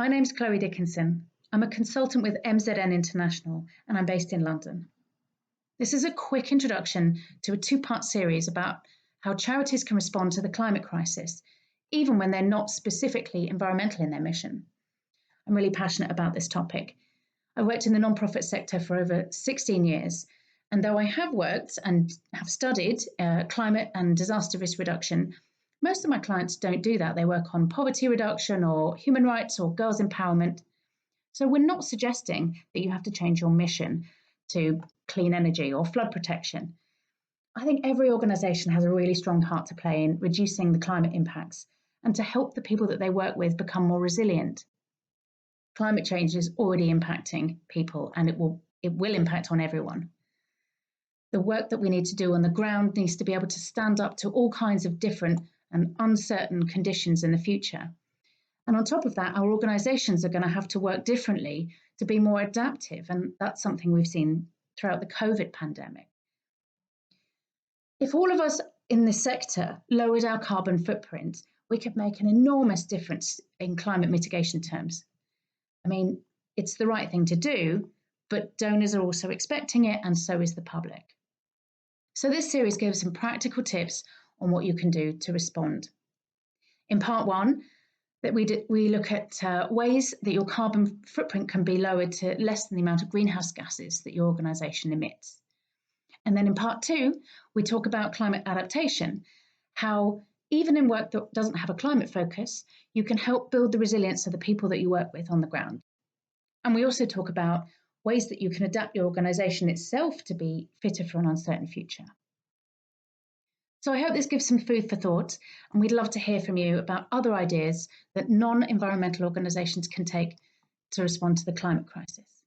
My name's Chloe Dickinson. I'm a consultant with MZN International and I'm based in London. This is a quick introduction to a two-part series about how charities can respond to the climate crisis, even when they're not specifically environmental in their mission. I'm really passionate about this topic. I worked in the non-profit sector for over 16 years, and though I have worked and have studied climate and disaster risk reduction, most of my clients don't do that. They work on poverty reduction or human rights or girls' empowerment. So we're not suggesting that you have to change your mission to clean energy or flood protection. I think every organisation has a really strong part to play in reducing the climate impacts and to help the people that they work with become more resilient. Climate change is already impacting people and it will impact on everyone. The work that we need to do on the ground needs to be able to stand up to all kinds of different and uncertain conditions in the future. And on top of that, our organisations are going to have to work differently to be more adaptive, and that's something we've seen throughout the COVID pandemic. If all of us in this sector lowered our carbon footprint, we could make an enormous difference in climate mitigation terms. I mean, it's the right thing to do, but donors are also expecting it, and so is the public. So this series gives some practical tips on what you can do to respond. In part one, that we look at ways that your carbon footprint can be lowered to less than the amount of greenhouse gases that your organisation emits. And then in part two, we talk about climate adaptation, how even in work that doesn't have a climate focus, you can help build the resilience of the people that you work with on the ground. And we also talk about ways that you can adapt your organisation itself to be fitter for an uncertain future. So I hope this gives some food for thought, and we'd love to hear from you about other ideas that non-environmental organisations can take to respond to the climate crisis.